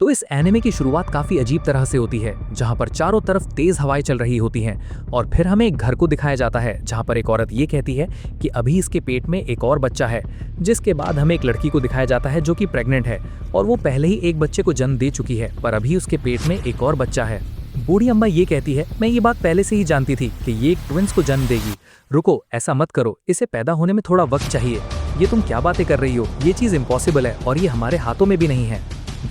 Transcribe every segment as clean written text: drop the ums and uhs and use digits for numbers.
तो इस एनिमे की शुरुआत काफी अजीब तरह से होती है, जहां पर चारों तरफ तेज हवाएं चल रही होती हैं और फिर हमें एक घर को दिखाया जाता है जहां पर एक औरत ये कहती है कि अभी इसके पेट में एक और बच्चा है। जिसके बाद हमें एक लड़की को दिखाया जाता है जो कि प्रेग्नेंट है और वो पहले ही एक बच्चे को जन्म दे चुकी है, पर अभी उसके पेट में एक और बच्चा है। बूढ़ी अम्मा ये कहती है, मैं ये बात पहले से ही जानती थी कि ये एक ट्विंस को जन्म देगी। रुको, ऐसा मत करो, इसे पैदा होने में थोड़ा वक्त चाहिए। ये तुम क्या बातें कर रही हो, ये चीज़ इम्पॉसिबल है और ये हमारे हाथों में भी नहीं है।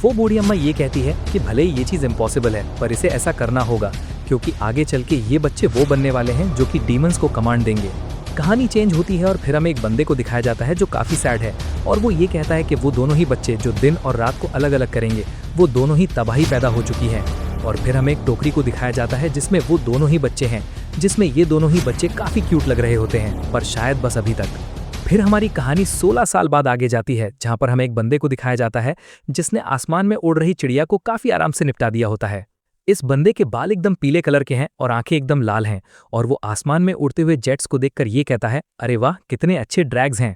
वो बूढ़ी अम्मा ये कहती है कि भले ही ये चीज़ इम्पॉसिबल है, पर इसे ऐसा करना होगा क्योंकि आगे चल के ये बच्चे वो बनने वाले हैं जो कि डीमंस को कमांड देंगे। कहानी चेंज होती है और फिर हमें एक बंदे को दिखाया जाता है जो काफ़ी सैड है और वो ये कहता है कि वो दोनों ही बच्चे जो दिन और रात को अलग अलग करेंगे, वो दोनों ही तबाही पैदा हो चुकी है। और फिर हमें एक टोकरी को दिखाया जाता है जिसमें वो दोनों ही बच्चे हैं, जिसमें ये दोनों ही बच्चे काफ़ी क्यूट लग रहे होते हैं, पर शायद बस अभी तक। फिर हमारी कहानी 16 साल बाद आगे जाती है, जहां पर हमें एक बंदे को दिखाया जाता है जिसने आसमान में उड़ रही चिड़िया को काफी आराम से निपटा दिया होता है। इस बंदे के बाल एकदम पीले कलर के हैं और आंखें एकदम लाल हैं और वो आसमान में उड़ते हुए जेट्स को देखकर ये कहता है, अरे वाह, कितने अच्छे ड्रैग्स हैं।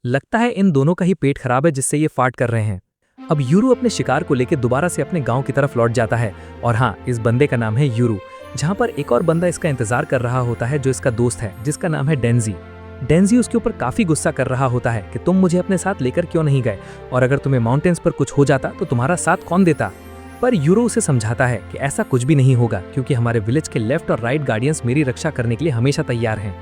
लगता है इन दोनों का ही पेट खराब है जिससे ये फाट कर रहे हैं। अब यूरू अपने शिकार को लेकर दोबारा से अपने गांव की तरफ लौट जाता है और हाँ, इस बंदे का नाम है यूरू, जहां पर एक और बंदा इसका इंतजार कर रहा होता है जो इसका दोस्त है, जिसका नाम है डेंजी। डेंजी उसके ऊपर काफी गुस्सा कर रहा होता है कि तुम मुझे अपने साथ लेकर क्यों नहीं गए, और अगर तुम्हें माउंटेन्स पर कुछ हो जाता तो तुम्हारा साथ कौन देता। पर यूरो उसे समझाता है कि ऐसा कुछ भी नहीं होगा क्योंकि हमारे विलेज के लेफ्ट और राइट गार्डियंस मेरी रक्षा करने के लिए हमेशा तैयार हैं।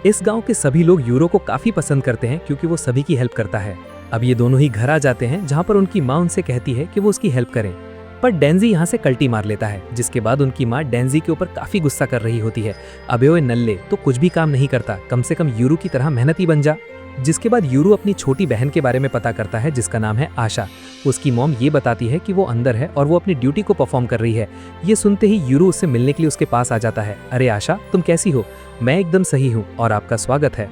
इस गांव के सभी लोग यूरो को काफी पसंद करते हैं क्योंकि वो सभी की हेल्प करता है। अब ये दोनों ही घर आ जाते हैं जहाँ पर उनकी माँ उनसे कहती है कि वो उसकी हेल्प करें, पर डेंजी यहाँ से कल्टी मार लेता है, जिसके बाद उनकी माँ डेंजी के ऊपर काफी गुस्सा कर रही होती है, अबे ओए नल्ले, तो कुछ भी काम नहीं करता, कम से कम यूरू की तरह मेहनती बन जा। जिसके बाद यूरू अपनी छोटी बहन के बारे में पता करता है जिसका नाम है आशा। उसकी मॉम ये बताती है कि वो अंदर है और वो अपनी ड्यूटी को परफॉर्म कर रही है। ये सुनते ही यूरू उससे मिलने के लिए उसके पास आ जाता है। अरे आशा, तुम कैसी हो? मैं एकदम सही हूँ और आपका स्वागत है।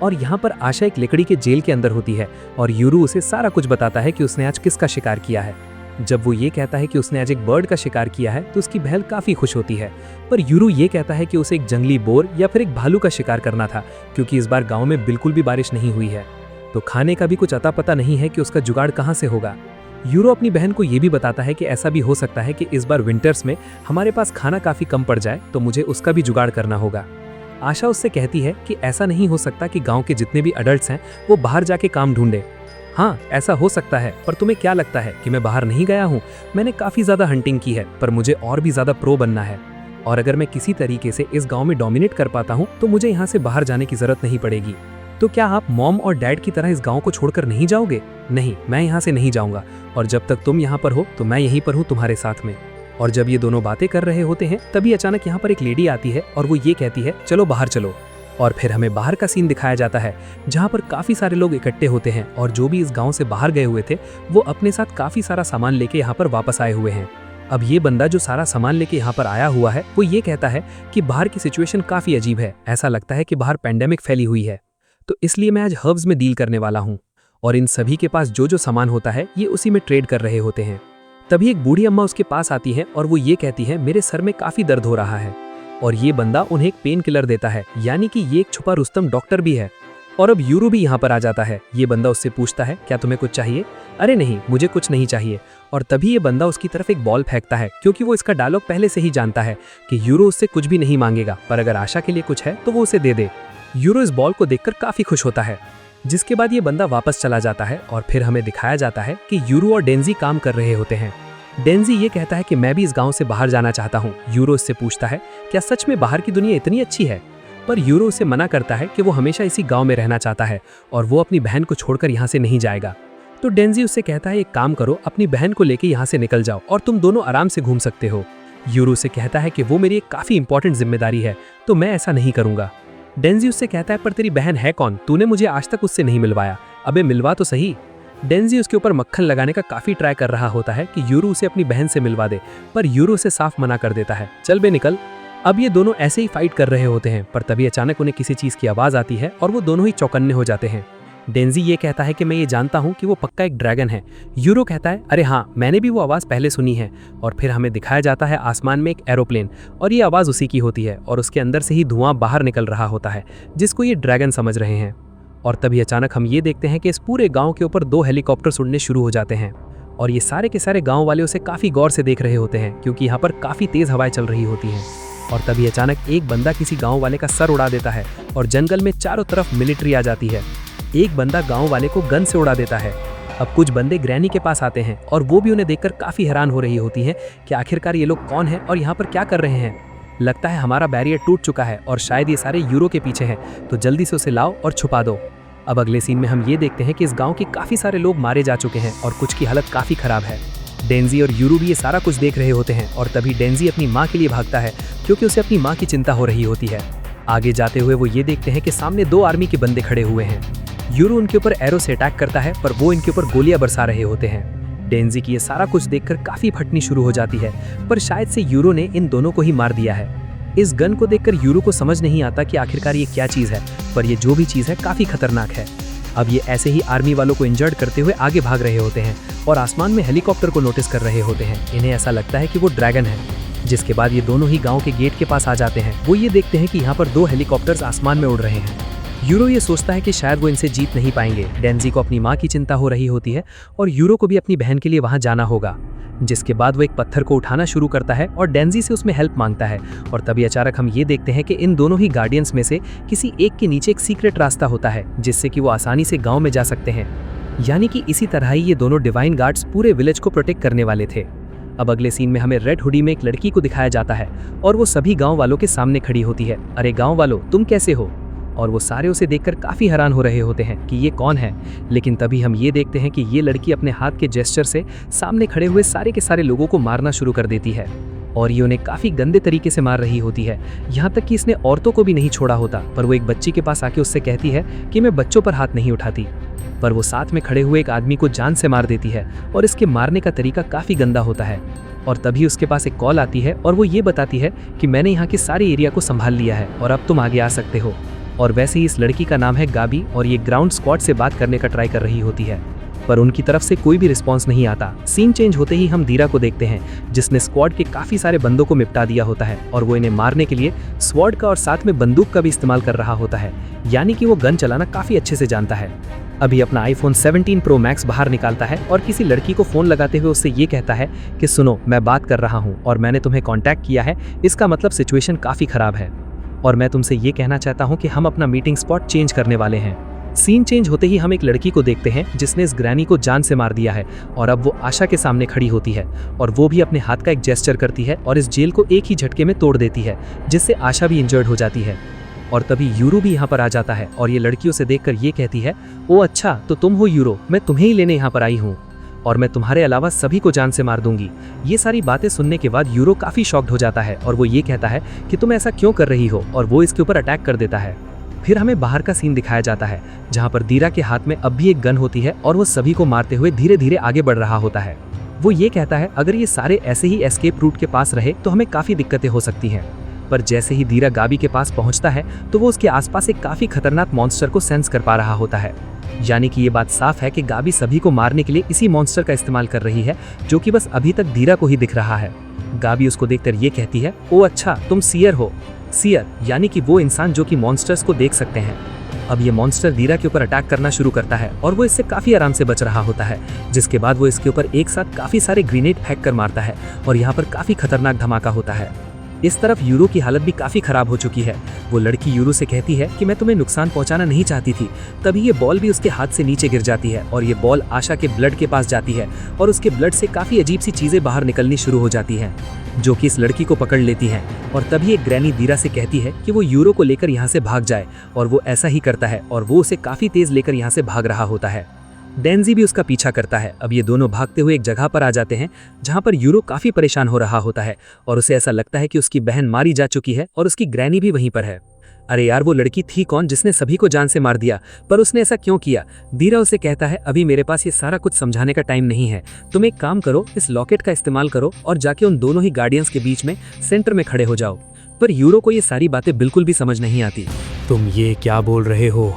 और यहाँ पर आशा एक लकड़ी के जेल के अंदर होती है और यूरू उसे सारा कुछ बताता है कि उसने आज किसका शिकार किया है। जब वो ये कहता है कि उसने आज एक बर्ड का शिकार किया है तो उसकी बहन काफी खुश होती है, पर यूरू ये कहता है कि उसे एक जंगली बोर या फिर एक भालू का शिकार करना था क्योंकि इस बार गांव में बिल्कुल भी बारिश नहीं हुई है, तो खाने का भी कुछ अता पता नहीं है कि उसका जुगाड़ कहाँ से होगा। यूरो अपनी बहन को ये भी बताता है कि ऐसा भी हो सकता है कि इस बार विंटर्स में हमारे पास खाना काफी कम पड़ जाए, तो मुझे उसका भी जुगाड़ करना होगा। आशा उससे कहती है कि ऐसा नहीं हो सकता कि गाँव के जितने भी अडल्ट्स हैं वो बाहर जाके काम ढूंढे। हाँ, ऐसा हो सकता है, पर तुम्हें क्या लगता है कि मैं बाहर नहीं गया हूँ? मैंने काफ़ी ज़्यादा हंटिंग की है, पर मुझे और भी ज़्यादा प्रो बनना है, और अगर मैं किसी तरीके से इस गांव में डोमिनेट कर पाता हूँ तो मुझे यहाँ से बाहर जाने की ज़रूरत नहीं पड़ेगी। तो क्या आप मॉम और डैड की तरह इस गांव को छोड़कर नहीं जाओगे? नहीं, मैं यहाँ से नहीं जाऊँगा, और जब तक तुम यहाँ पर हो तो मैं यहीं पर हूँ तुम्हारे साथ में। और जब ये दोनों बातें कर रहे होते हैं तभी अचानक यहाँ पर एक लेडी आती है और वो ये कहती है, चलो बाहर चलो। और फिर हमें बाहर का सीन दिखाया जाता है जहाँ पर काफ़ी सारे लोग इकट्ठे होते हैं और जो भी इस गांव से बाहर गए हुए थे वो अपने साथ काफ़ी सारा सामान लेके यहाँ पर वापस आए हुए हैं। अब ये बंदा जो सारा सामान लेके यहाँ पर आया हुआ है वो ये कहता है कि बाहर की सिचुएशन काफ़ी अजीब है, ऐसा लगता है कि बाहर पैंडेमिक फैली हुई है, तो इसलिए मैं आज हर्ब्स में डील करने वाला हूँ। और इन सभी के पास जो जो सामान होता है ये उसी में ट्रेड कर रहे होते हैं। तभी एक बूढ़ी अम्मा उसके पास आती है और वो ये कहती है, मेरे सर में काफ़ी दर्द हो रहा है, और ये बंदा उन्हें एक पेन किलर देता है, यानी कि ये एक छुपा रुस्तम डॉक्टर भी है। और अब यूरू भी यहाँ पर आ जाता है। ये बंदा उससे पूछता है, क्या तुम्हें कुछ चाहिए? अरे नहीं, मुझे कुछ नहीं चाहिए। और तभी ये बंदा उसकी तरफ एक बॉल फेंकता है क्योंकि वो इसका डायलॉग पहले से ही जानता है कि यूरो उससे कुछ भी नहीं मांगेगा, पर अगर आशा के लिए कुछ है तो वो उसे दे दे। यूरो इस बॉल को देखकर काफी खुश होता है, जिसके बाद ये बंदा वापस चला जाता है और फिर हमें दिखाया जाता है कि यूरो और डेंजी काम कर रहे होते हैं। डेंजी ये कहता है कि मैं भी इस गांव से बाहर जाना चाहता हूँ। यूरो इससे पूछता है, क्या सच में बाहर की दुनिया इतनी अच्छी है? पर यूरो उसे मना करता है कि वो हमेशा इसी गांव में रहना चाहता है और वो अपनी बहन को छोड़कर यहाँ से नहीं जाएगा। तो डेंजी उससे कहता है, एक काम करो, अपनी बहन को लेके यहाँ से निकल जाओ और तुम दोनों आराम से घूम सकते हो। यूरो से कहता है कि वो मेरी एक काफ़ी इंपॉर्टेंट जिम्मेदारी है, तो मैं ऐसा नहीं करूँगा। डेंजी उससे कहता है, पर तेरी बहन है कौन? तूने मुझे आज तक उससे नहीं मिलवाया, अबे मिलवा तो सही। डेंजी उसके ऊपर मक्खन लगाने का काफी ट्राई कर रहा होता है कि यूरो उसे अपनी बहन से मिलवा दे, पर यूरो उसे साफ मना कर देता है, चल बे निकल। अब ये दोनों ऐसे ही फाइट कर रहे होते हैं, पर तभी अचानक उन्हें किसी चीज की आवाज आती है और वो दोनों ही चौकन्ने हो जाते हैं। डेंजी ये कहता है कि मैं ये जानता हूँ कि वो पक्का एक ड्रैगन है। यूरो कहता है, अरे हाँ, मैंने भी वो आवाज़ पहले सुनी है। और फिर हमें दिखाया जाता है आसमान में एक एरोप्लेन, और ये आवाज़ उसी की होती है और उसके अंदर से ही धुआं बाहर निकल रहा होता है, जिसको ये ड्रैगन समझ रहे हैं। और तभी अचानक हम ये देखते हैं कि इस पूरे गांव के ऊपर 2 हेलीकॉप्टर्स उड़ने शुरू हो जाते हैं। और ये सारे के सारे गांव वाले उसे काफी गौर से देख रहे होते हैं क्योंकि यहाँ पर काफी तेज हवाएं चल रही होती हैं। और तभी अचानक एक बंदा किसी गांव वाले का सर उड़ा देता है और जंगल में चारों तरफ मिलिट्री आ जाती है। एक बंदा गांव वाले को गन से उड़ा देता है। अब कुछ बंदे ग्रैनी के पास आते हैं और वो भी उन्हें देखकर काफी हैरान हो रही होती हैं कि आखिरकार ये लोग कौन हैं और यहाँ पर क्या कर रहे हैं। लगता है हमारा बैरियर टूट चुका है और शायद ये सारे यूरो के पीछे हैं, तो जल्दी से उसे लाओ और छुपा दो। अब अगले सीन में हम ये देखते हैं कि इस गांव के काफी सारे लोग मारे जा चुके हैं और कुछ की हालत काफी खराब है। डेंजी और यूरो भी ये सारा कुछ देख रहे होते हैं और तभी डेंजी अपनी माँ के लिए भागता है क्योंकि उसे अपनी माँ की चिंता हो रही होती है। आगे जाते हुए वो ये देखते हैं कि सामने 2 आर्मी के बंदे खड़े हुए हैं। यूरो उनके ऊपर एरो से अटैक करता है पर वो इनके ऊपर गोलियां बरसा रहे होते हैं। डेंजी की ये सारा कुछ देखकर काफी फटनी शुरू हो जाती है, पर शायद से यूरो ने इन दोनों को ही मार दिया है। इस गन को देखकर यूरो को समझ नहीं आता कि आखिरकार ये क्या चीज है, पर ये जो भी चीज है काफी खतरनाक है। अब ये ऐसे ही आर्मी वालों को इंजर्ड करते हुए आगे भाग रहे होते हैं और आसमान में हेलीकॉप्टर को नोटिस कर रहे होते हैं। इन्हें ऐसा लगता है कि वो ड्रैगन है। जिसके बाद ये दोनों ही गांव के गेट के पास आ जाते हैं। वो ये देखते हैं कि यहाँ पर 2 हेलीकॉप्टर्स आसमान में उड़ रहे हैं। यूरो ये सोचता है कि शायद वो इनसे जीत नहीं पाएंगे। डेंजी को अपनी माँ की चिंता हो रही होती है और यूरो को भी अपनी बहन के लिए वहां जाना होगा। जिसके बाद वो एक पत्थर को उठाना शुरू करता है और डेंजी से उसमें हेल्प मांगता है। और तभी अचानक हम ये देखते हैं कि इन दोनों ही गार्डियंस में से किसी एक के नीचे एक सीक्रेट रास्ता होता है जिससे कि वो आसानी से गाँव में जा सकते हैं। यानी कि इसी तरह ही ये दोनों डिवाइन गार्ड्स पूरे विलेज को प्रोटेक्ट करने वाले थे। अब अगले सीन में हमें रेड हुडी में एक लड़की को दिखाया जाता है और वो सभी गाँव वालों के सामने खड़ी होती है। अरे गाँव वालों, तुम कैसे हो? और वो सारे उसे देखकर काफी हैरान हो रहे होते हैं कि ये कौन है। लेकिन तभी हम ये देखते हैं कि ये लड़की अपने हाथ के जेस्चर से सामने खड़े हुए सारे के सारे लोगों को मारना शुरू कर देती है और ये उन्हें काफी गंदे तरीके से मार रही होती है। यहाँ तक कि इसने औरतों को भी नहीं छोड़ा होता, पर वो एक बच्ची के पास आके उससे कहती है कि मैं बच्चों पर हाथ नहीं उठाती। पर वो साथ में खड़े हुए एक आदमी को जान से मार देती है और इसके मारने का तरीका काफी गंदा होता है। और तभी उसके पास एक कॉल आती है और वो ये बताती है कि मैंने यहाँ के सारे एरिया को संभाल लिया है और अब तुम आगे आ सकते हो। और वैसे ही इस लड़की का नाम है गाबी और ये ग्राउंड स्क्वाड से बात करने का ट्राई कर रही होती है, पर उनकी तरफ से कोई भी रिस्पांस नहीं आता। सीन चेंज होते ही हम धीरा को देखते हैं जिसने स्क्वाड के काफी सारे बंदों को निपटा दिया होता है और वो इन्हें मारने के लिए स्वॉर्ड का और साथ में बंदूक का भी इस्तेमाल कर रहा होता है। यानी कि वो गन चलाना काफी अच्छे से जानता है। अभी अपना iPhone 17 Pro Max बाहर निकालता है और किसी लड़की को फोन लगाते हुए उससे ये कहता है कि सुनो, मैं बात कर रहा हूँ और मैंने तुम्हें कांटेक्ट किया है। इसका मतलब सिचुएशन काफी खराब है और मैं तुमसे ये कहना चाहता हूँ कि हम अपना मीटिंग स्पॉट चेंज करने वाले हैं। सीन चेंज होते ही हम एक लड़की को देखते हैं जिसने इस ग्रैनी को जान से मार दिया है और अब वो आशा के सामने खड़ी होती है और वो भी अपने हाथ का एक जेस्चर करती है और इस जेल को एक ही झटके में तोड़ देती है, जिससे आशा भी इंजर्ड हो जाती है। और तभी यूरो भी यहाँ पर आ जाता है और ये लड़की उसे देखकर ये कहती है, ओ अच्छा, तो तुम हो यूरो, मैं तुम्हें ही लेने यहाँ पर आई हूँ और मैं तुम्हारे अलावा सभी को जान से मार दूंगी। ये सारी बातें सुनने के बाद यूरो काफी शॉक्ड हो जाता है और वो ये कहता है कि तुम ऐसा क्यों कर रही हो, और वो इसके ऊपर अटैक कर देता है। फिर हमें बाहर का सीन दिखाया जाता है जहाँ पर धीरा के हाथ में अब भी एक गन होती है और वो सभी को मारते हुए धीरे धीरे आगे बढ़ रहा होता है। वो ये कहता है अगर ये सारे ऐसे ही एस्केप रूट के पास रहे तो हमें काफी दिक्कतें हो सकती हैं। पर जैसे ही धीरा गाबी के पास पहुंचता है तो वो उसके आसपास एक काफी खतरनाक मॉन्स्टर को सेंस कर पा रहा होता है। यानी कि ये बात साफ है कि गाबी सभी को मारने के लिए इसी मॉन्स्टर का इस्तेमाल कर रही है, जो कि बस अभी तक धीरा को ही दिख रहा है। गाबी उसको देखकर ये कहती है, ओ अच्छा, तुम सीयर हो। सीयर यानी कि वो इंसान जो कि मॉन्स्टर्स को देख सकते हैं। अब ये मॉन्स्टर धीरा के ऊपर अटैक करना शुरू करता है और वो इससे काफी आराम से बच रहा होता है, जिसके बाद वो इसके ऊपर एक साथ काफी सारे ग्रेनेड फेंक कर मारता है और यहाँ पर काफी खतरनाक धमाका होता है। इस तरफ यूरो की हालत भी काफी खराब हो चुकी है। वो लड़की यूरो से कहती है कि मैं तुम्हें नुकसान पहुंचाना नहीं चाहती थी। तभी ये बॉल भी उसके हाथ से नीचे गिर जाती है और ये बॉल आशा के ब्लड के पास जाती है और उसके ब्लड से काफी अजीब सी चीजें बाहर निकलनी शुरू हो जाती हैं, जो कि इस लड़की को पकड़ लेती हैं। और तभी एक ग्रैनी धीरा से कहती है कि वो यूरो को लेकर यहाँ से भाग जाए और वो ऐसा ही करता है और वो उसे काफी तेज लेकर यहाँ से भाग रहा होता है। डेंजी भी उसका पीछा करता है। अब ये दोनों भागते हुए एक जगह पर आ जाते हैं जहां पर यूरो काफी परेशान हो रहा होता है और उसे ऐसा लगता है कि उसकी बहन मारी जा चुकी है और उसकी ग्रैनी भी वहीं पर है। अरे यार, वो लड़की थी कौन जिसने सभी को जान से मार दिया, पर उसने ऐसा क्यों किया? धीरा उसे कहता है, अभी मेरे पास ये सारा कुछ समझाने का टाइम नहीं है। तुम एक काम करो, इस लॉकेट का इस्तेमाल करो और जाके उन दोनों ही गार्डियंस के बीच में सेंटर में खड़े हो जाओ। पर यूरो को ये सारी बातें बिल्कुल भी समझ नहीं आती। तुम ये क्या बोल रहे हो?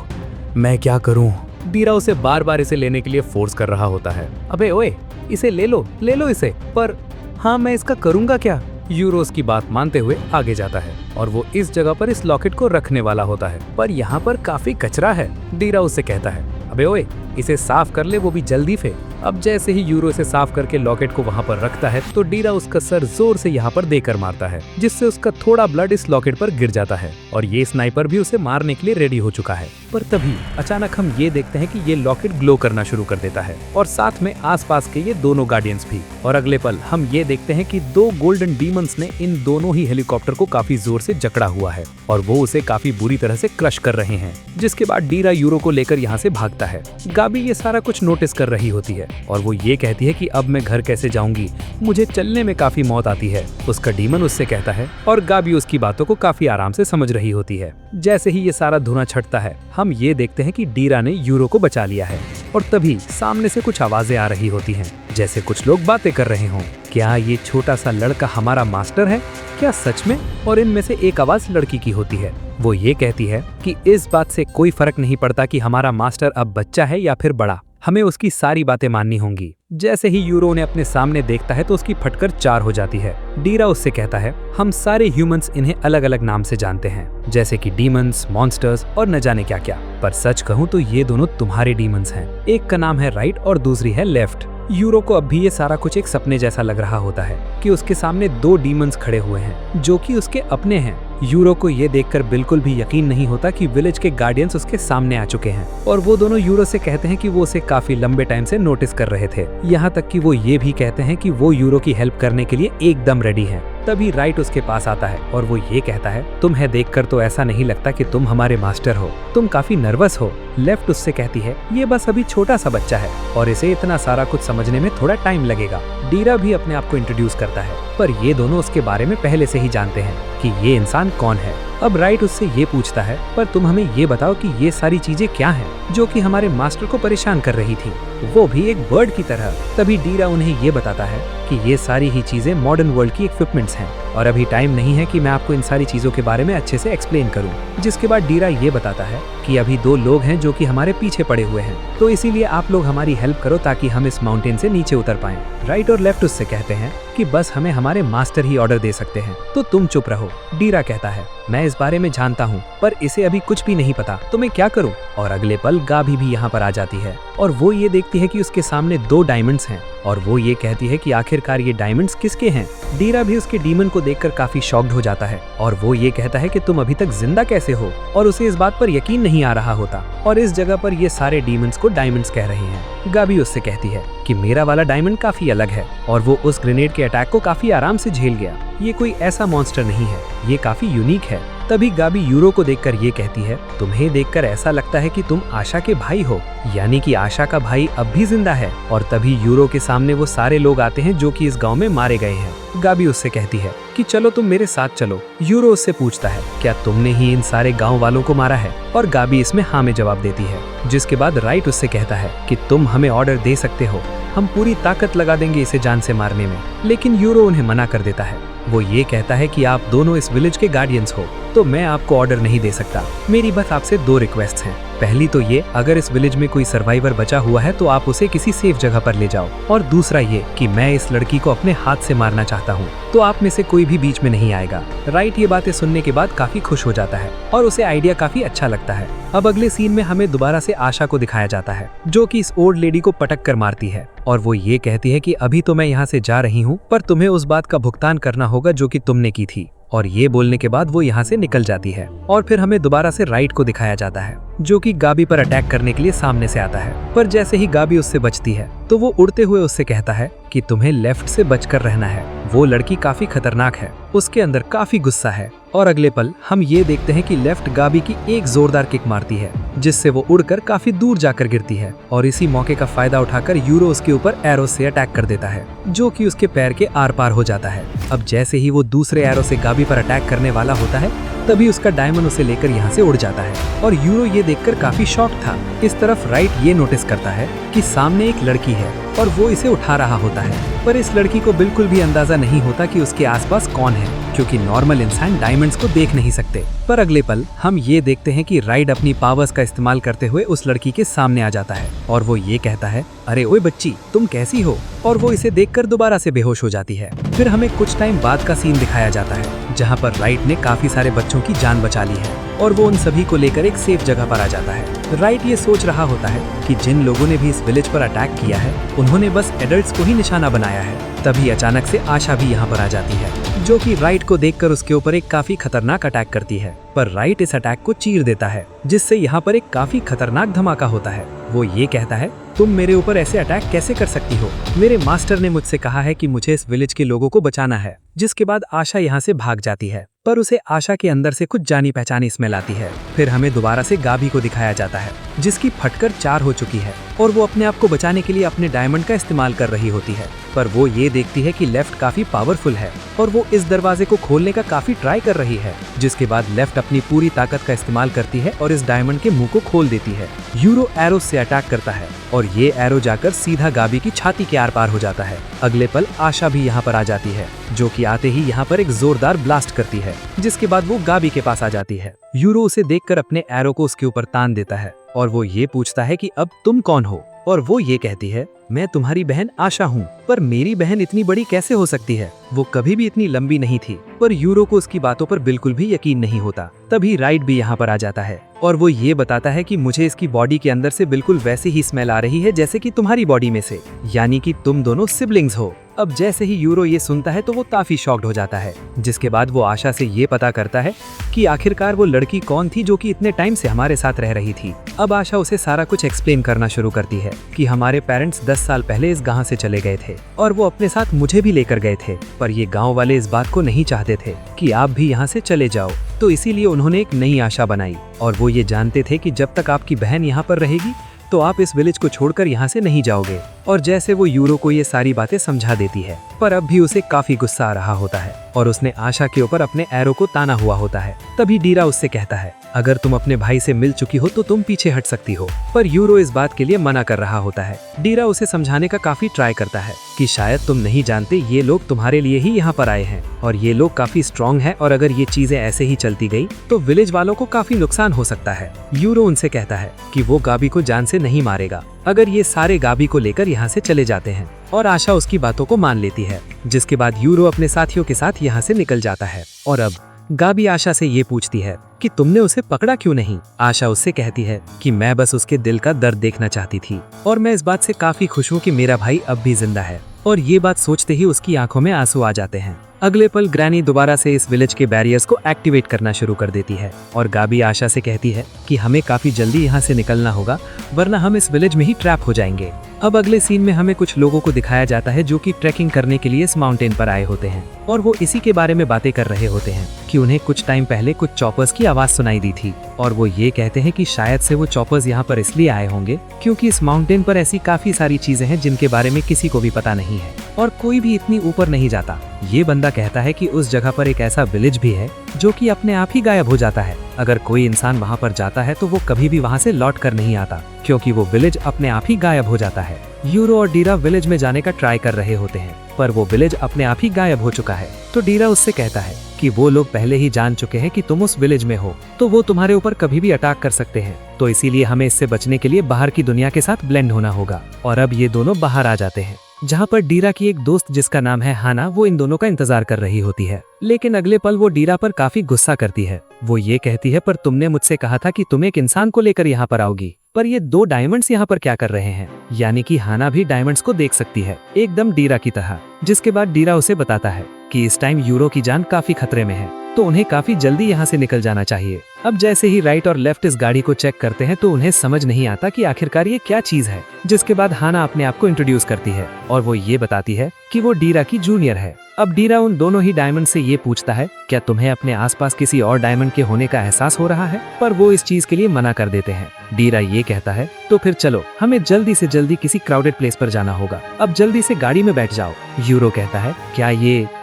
मैं क्या करूं? धीरा उसे बार बार इसे लेने के लिए फोर्स कर रहा होता है। अबे ओए, इसे ले लो इसे। पर हाँ, मैं इसका करूंगा क्या? यूरो उसकी बात मानते हुए आगे जाता है और वो इस जगह पर इस लॉकेट को रखने वाला होता है, पर यहाँ पर काफी कचरा है। धीरा उससे कहता है, अबे ओए, इसे साफ कर ले, वो भी जल्दी से। अब जैसे ही यूरो इसे साफ करके लॉकेट को वहाँ पर रखता है तो डीरा उसका सर जोर से यहाँ पर देकर मारता है, जिससे उसका थोड़ा ब्लड इस लॉकेट पर गिर जाता है और ये स्नाइपर भी उसे मारने के लिए रेडी हो चुका है। पर तभी अचानक हम ये देखते हैं कि ये लॉकेट ग्लो करना शुरू कर देता है और साथ में आसपास के ये दोनों गार्डियंस भी। और अगले पल हम ये देखते हैं कि दो गोल्डन डीमंस ने इन दोनों ही हेलीकॉप्टर को काफी जोर से जकड़ा हुआ है और वो उसे काफी बुरी तरह से क्रश कर रहे हैं, जिसके बाद डीरा यूरो को लेकर यहाँ से भागता है। गाबी ये सारा कुछ नोटिस कर रही होती है और वो ये कहती है कि अब मैं घर कैसे जाऊंगी, मुझे चलने में काफी मौत आती है। उसका डीमन उससे कहता है और गाबी उसकी बातों को काफी आराम से समझ रही होती है। जैसे ही ये सारा धुआं छटता है हम ये देखते हैं कि डीरा ने यूरो को बचा लिया है और तभी सामने से कुछ आवाजें आ रही होती हैं, जैसे कुछ लोग बातें कर रहे हों। क्या ये छोटा सा लड़का हमारा मास्टर है क्या सच में? और इनमें से एक आवाज लड़की की होती है। वो ये कहती है कि इस बात से कोई फर्क नहीं पड़ता कि हमारा मास्टर अब बच्चा है या फिर बड़ा, हमें उसकी सारी बातें माननी होंगी। जैसे ही यूरो उन्हें अपने सामने देखता है तो उसकी फटकर 4 हो जाती है। डीरा उससे कहता है हम सारे ह्यूमंस इन्हें अलग अलग नाम से जानते हैं, जैसे कि डीमंस, मॉन्स्टर्स और न जाने क्या क्या, पर सच कहूँ तो ये दोनों तुम्हारे डीमंस हैं। एक का नाम है राइट और दूसरी है लेफ्ट। यूरो को अब भी ये सारा कुछ एक सपने जैसा लग रहा होता है कि उसके सामने 2 डीमंस खड़े हुए हैं जो कि उसके अपने हैं। यूरो को ये देखकर बिल्कुल भी यकीन नहीं होता कि विलेज के गार्डियंस उसके सामने आ चुके हैं और वो दोनों यूरो से कहते हैं कि वो उसे काफी लंबे टाइम से नोटिस कर रहे थे। यहाँ तक कि वो ये भी कहते हैं कि वो यूरो की हेल्प करने के लिए एकदम रेडी हैं। तभी राइट उसके पास आता है और वो ये कहता है तुम्हें देखकर तो ऐसा नहीं लगता कि तुम हमारे मास्टर हो, तुम काफी नर्वस हो। लेफ्ट उससे कहती है ये बस अभी छोटा सा बच्चा है और इसे इतना सारा कुछ समझने में थोड़ा टाइम लगेगा। डीरा भी अपने आप को इंट्रोड्यूस करता है, पर ये दोनों उसके बारे में पहले से ही जानते हैं कि ये इंसान कौन है। अब राइट उससे ये पूछता है पर तुम हमें ये बताओ कि ये सारी चीजें क्या हैं जो कि हमारे मास्टर को परेशान कर रही थी, वो भी एक बर्ड की तरह। तभी डीरा उन्हें ये बताता है कि ये सारी ही चीजें मॉडर्न वर्ल्ड की इक्विपमेंट्स हैं और अभी टाइम नहीं है कि मैं आपको इन सारी चीजों के बारे में अच्छे से एक्सप्लेन करूं। जिसके बाद डीरा ये बताता है कि अभी 2 लोग हैं जो कि हमारे पीछे पड़े हुए हैं, तो इसीलिए आप लोग हमारी हेल्प करो ताकि हम इस माउंटेन से नीचे उतर पाएं। राइट और लेफ्ट उससे कहते हैं कि बस हमें हमारे मास्टर ही ऑर्डर दे सकते हैं, तो तुम चुप रहो। डीरा कहता है मैं इस बारे में जानता हूँ पर इसे अभी कुछ भी नहीं पता, तो मैं क्या करूँ। और अगले पल गाबी भी यहाँ पर आ जाती है और वो ये देखती है कि उसके सामने 2 डायमंड्स हैं और वो ये कहती है कि आखिरकार ये डायमंड्स किसके हैं। डीरा भी उसके डीमन को देखकर काफी शॉक्ड हो जाता है और वो ये कहता है कि तुम अभी तक जिंदा कैसे हो, और उसे इस बात पर यकीन नहीं आ रहा होता और इस जगह पर ये सारे डीमंस को डायमंड्स कह रहे हैं। गाबी उससे कहती है कि मेरा वाला डायमंड काफी अलग है और वो उस ग्रेनेड के अटैक को काफी आराम से झेल गया, ये कोई ऐसा मॉन्स्टर नहीं है, ये काफी यूनिक है। तभी गाबी यूरो को देखकर ये कहती है तुम्हें देखकर ऐसा लगता है कि तुम आशा के भाई हो, यानी कि आशा का भाई अब भी जिंदा है। और तभी यूरो के सामने वो सारे लोग आते हैं जो कि इस गांव में मारे गए हैं। गाबी उससे कहती है कि चलो तुम मेरे साथ चलो। यूरो उससे पूछता है क्या तुमने ही इन सारे गांव वालों को मारा है, और गाबी इसमें हाँ में जवाब देती है। जिसके बाद राइट उससे कहता है कि तुम हमें ऑर्डर दे सकते हो, हम पूरी ताकत लगा देंगे इसे जान से मारने में। लेकिन यूरो उन्हें मना कर देता है। वो ये कहता है कि आप दोनों इस विलेज के गार्डियंस हो, तो मैं आपको ऑर्डर नहीं दे सकता। मेरी बस आपसे 2 रिक्वेस्ट हैं। पहली तो ये, अगर इस विलेज में कोई सर्वाइवर बचा हुआ है तो आप उसे किसी सेफ जगह पर ले जाओ, और दूसरा ये कि मैं इस लड़की को अपने हाथ से मारना चाहता हूँ, तो आप में से कोई भी बीच में नहीं आएगा। राइट ये बातें सुनने के बाद काफी खुश हो जाता है और उसे आइडिया काफी अच्छा लगता है। अब अगले सीन में हमें दोबारा से आशा को दिखाया जाता है जो कि इस ओल्ड लेडी को पटक कर मारती है और वो ये कहती है कि अभी तो मैं यहाँ से जा रही हूँ, पर तुम्हें उस बात का भुगतान करना होगा जो कि तुमने की थी। और ये बोलने के बाद वो यहाँ से निकल जाती है और फिर हमें दोबारा से राइट को दिखाया जाता है जो कि गाबी पर अटैक करने के लिए सामने से आता है। पर जैसे ही गाबी उससे बचती है तो वो उड़ते हुए उससे कहता है कि तुम्हें लेफ्ट से बचकर रहना है, वो लड़की काफी खतरनाक है, उसके अंदर काफी गुस्सा है। और अगले पल हम ये देखते हैं कि लेफ्ट गाबी की एक जोरदार किक मारती है जिससे वो उड़कर काफी दूर जाकर गिरती है, और इसी मौके का फायदा उठाकर यूरो उसके ऊपर एरो से अटैक कर देता है जो कि उसके पैर के आर पार हो जाता है। अब जैसे ही वो दूसरे एरो से गाबी पर अटैक करने वाला होता है तभी उसका डायमंड उसे लेकर यहाँ से उड़ जाता है और यूरो ये देखकर काफी शॉक था। इस तरफ राइट ये नोटिस करता है कि सामने एक लड़की है और वो इसे उठा रहा होता है, पर इस लड़की को बिल्कुल भी अंदाजा नहीं होता कि उसके आसपास कौन है, क्योंकि नॉर्मल इंसान डायमंड्स को देख नहीं सकते। पर अगले पल हम ये देखते हैं कि राइट अपनी पावर्स का इस्तेमाल करते हुए उस लड़की के सामने आ जाता है और वो ये कहता है अरे ओए बच्ची, तुम कैसी हो, और वो इसे देखकर दोबारा से बेहोश हो जाती है। फिर हमें कुछ टाइम बाद का सीन दिखाया जाता है जहाँ पर राइट ने काफी सारे बच्चों की जान बचा ली है और वो उन सभी को लेकर एक सेफ जगह पर आ जाता है। राइट ये सोच रहा होता है कि जिन लोगों ने भी इस विलेज पर अटैक किया है उन्होंने बस एडल्ट्स को ही निशाना बनाया है। तभी अचानक से आशा भी यहाँ पर आ जाती है, जो कि राइट को देखकर उसके ऊपर एक काफी खतरनाक अटैक करती है। पर राइट इस अटैक को चीर देता है, जिससे यहाँ पर एक काफी खतरनाक धमाका होता है। वो ये कहता है, तुम मेरे ऊपर ऐसे अटैक कैसे कर सकती हो? मेरे मास्टर ने मुझसे कहा है कि मुझे इस विलेज के लोगों को बचाना है। जिसके बाद आशा यहाँ से भाग जाती है, पर उसे आशा के अंदर से कुछ जानी पहचानी स्मेल आती है। फिर हमें दोबारा से गाबी को दिखाया जाता है, जिसकी फटकर 4 हो चुकी है और वो अपने आप को बचाने के लिए अपने डायमंड का इस्तेमाल कर रही होती है। पर वो ये देखती है कि लेफ्ट काफी पावरफुल है और वो इस दरवाजे को खोलने का काफी ट्राई कर रही है। जिसके बाद लेफ्ट अपनी पूरी ताकत का इस्तेमाल करती है और इस डायमंड के मुंह को खोल देती है। यूरो एरो से अटैक करता है और ये एरो जाकर सीधा गाबी की छाती के आर पार हो जाता है। अगले पल आशा भी यहाँ पर आ जाती है, जो कि आते ही यहाँ पर एक जोरदार ब्लास्ट करती है, जिसके बाद वो गाबी के पास आ जाती है। यूरो उसे देखकर अपने एरो को उसके ऊपर तान देता है और वो ये पूछता है कि अब तुम कौन हो? और वो ये कहती है, मैं तुम्हारी बहन आशा हूँ। पर मेरी बहन इतनी बड़ी कैसे हो सकती है? वो कभी भी इतनी लंबी नहीं थी। पर यूरो को उसकी बातों पर बिल्कुल भी यकीन नहीं होता। तभी राइट भी यहाँ पर आ जाता है और वो ये बताता है कि मुझे इसकी बॉडी के अंदर से बिल्कुल वैसी ही स्मेल आ रही है जैसे कि तुम्हारी बॉडी में से, यानी कि तुम दोनों सिबलिंग्स हो। अब जैसे ही यूरो ये सुनता है तो वो काफी शॉक्ड हो जाता है। जिसके बाद वो आशा से ये पता करता है कि आखिरकार वो लड़की कौन थी जो कि इतने टाइम से हमारे साथ रह रही थी। अब आशा उसे सारा कुछ एक्सप्लेन करना शुरू करती है कि हमारे पेरेंट्स 10 साल पहले इस गांव से चले गए थे और वो अपने साथ मुझे भी लेकर गए थे। पर ये गांव वाले इस बात को नहीं चाहते थे कि आप भी यहाँ से चले जाओ, तो इसीलिए उन्होंने एक नई आशा बनाई और वो ये जानते थे कि जब तक आपकी बहन यहाँ पर रहेगी तो आप इस विलेज को छोड़कर यहाँ से नहीं जाओगे। और जैसे वो यूरो को ये सारी बातें समझा देती है, पर अब भी उसे काफी गुस्सा आ रहा होता है और उसने आशा के ऊपर अपने एरो को ताना हुआ होता है। तभी डीरा उससे कहता है, अगर तुम अपने भाई से मिल चुकी हो तो तुम पीछे हट सकती हो। पर यूरो इस बात के लिए मना कर रहा होता है। डीरा उसे समझाने का काफी ट्राई करता है कि शायद तुम नहीं जानते, ये लोग तुम्हारे लिए ही यहाँ पर आए हैं और ये लोग काफी स्ट्रॉन्ग है और अगर ये चीजें ऐसे ही चलती गई तो विलेज वालों को काफी नुकसान हो सकता है। यूरो उनसे कहता है कि वो गाबी को जान से नहीं मारेगा अगर ये सारे गाबी को लेकर यहाँ से चले जाते हैं, और आशा उसकी बातों को मान लेती है। जिसके बाद यूरो अपने साथियों के साथ यहाँ से निकल जाता है। और अब गाबी आशा से ये पूछती है कि तुमने उसे पकड़ा क्यों नहीं? आशा उससे कहती है कि मैं बस उसके दिल का दर्द देखना चाहती थी और मैं इस बात से काफी खुश हूँ कि मेरा भाई अब भी जिंदा है। और ये बात सोचते ही उसकी आंखों में आंसू आ जाते हैं। अगले पल ग्रैनी दोबारा से इस विलेज के बैरियर्स को एक्टिवेट करना शुरू कर देती है और गाबी आशा से कहती है कि हमें काफी जल्दी यहाँ से निकलना होगा, वरना हम इस विलेज में ही ट्रैप हो जाएंगे। अब अगले सीन में हमें कुछ लोगों को दिखाया जाता है जो कि ट्रैकिंग करने के लिए इस माउंटेन पर आए होते हैं और वो इसी के बारे में बातें कर रहे होते हैं कि उन्हें कुछ टाइम पहले कुछ चॉपर्स की आवाज सुनाई दी थी और वो ये कहते हैं कि शायद से वो चॉपर्स यहाँ पर इसलिए आए होंगे क्योंकि इस माउंटेन पर ऐसी काफी सारी चीजें हैं जिनके बारे में किसी को भी पता नहीं है और कोई भी इतनी ऊपर नहीं जाता। ये बंदा कहता है कि उस जगह पर एक ऐसा विलेज भी है जो कि अपने आप ही गायब हो जाता है। अगर कोई इंसान वहाँ पर जाता है तो वो कभी भी वहाँ से लौट कर नहीं आता क्योंकि वो विलेज अपने आप ही गायब हो जाता है। यूरो और डीरा विलेज में जाने का ट्राई कर रहे होते हैं पर वो विलेज अपने आप ही गायब हो चुका है। तो डीरा उससे कहता है कि वो लोग पहले ही जान चुके हैं कि तुम उस विलेज में हो, तो वो तुम्हारे ऊपर कभी भी अटैक कर सकते हैं, तो इसीलिए हमें इससे बचने के लिए बाहर की दुनिया के साथ ब्लेंड होना होगा। और अब ये दोनों बाहर आ जाते हैं जहाँ पर डीरा की एक दोस्त जिसका नाम है हाना वो इन दोनों का इंतजार कर रही होती है। लेकिन अगले पल वो डीरा पर काफी गुस्सा करती है। वो ये कहती है, पर तुमने मुझसे कहा था कि तुम एक इंसान को लेकर यहाँ पर आओगी, पर ये 2 डायमंड्स यहाँ पर क्या कर रहे हैं? यानी कि हाना भी डायमंड्स को देख सकती है, एकदम डीरा की तरह। जिसके बाद डीरा उसे बताता है कि इस टाइम यूरो की जान काफी खतरे में है, तो उन्हें काफी जल्दी यहाँ से निकल जाना चाहिए। अब जैसे ही राइट और लेफ्ट इस गाड़ी को चेक करते हैं तो उन्हें समझ नहीं आता कि आखिरकार ये क्या चीज है। जिसके बाद हाना अपने आप को इंट्रोड्यूस करती है और वो ये बताती है कि वो डीरा की जूनियर है। अब डीरा उन दोनों ही डायमंड से ये पूछता है, क्या तुम्हें अपने आसपास किसी और डायमंड के होने का एहसास हो रहा है? पर वो इस चीज के लिए मना कर देते हैं। डीरा ये कहता है, तो फिर चलो, हमें जल्दी से जल्दी किसी क्राउडेड प्लेस पर जाना होगा, अब जल्दी से गाड़ी में बैठ जाओ। यूरो कहता है,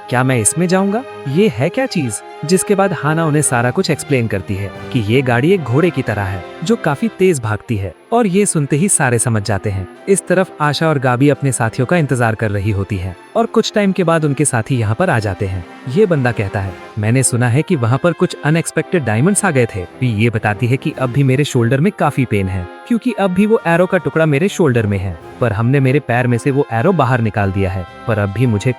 क्या मैं इसमें जाऊंगा? ये है क्या चीज? जिसके बाद हाना उन्हें सारा कुछ एक्सप्लेन करती है कि ये गाड़ी एक घोड़े की तरह है जो काफी तेज भागती है, और ये सुनते ही सारे समझ जाते हैं। इस तरफ आशा और गाबी अपने साथियों का इंतजार कर रही होती है और कुछ टाइम के बाद उनके साथी यहाँ पर आ जाते हैं। ये बंदा कहता है, मैंने सुना है कि वहाँ पर कुछ अनएक्सपेक्टेड डायमंड्स आ गए थे। ये बताती है कि अब भी मेरे शोल्डर में काफी पेन है क्योंकि अब भी वो एरो का टुकड़ा मेरे शोल्डर में है, पर हमने मेरे पैर में से वो एरो बाहर निकाल दिया है, पर अब भी मुझे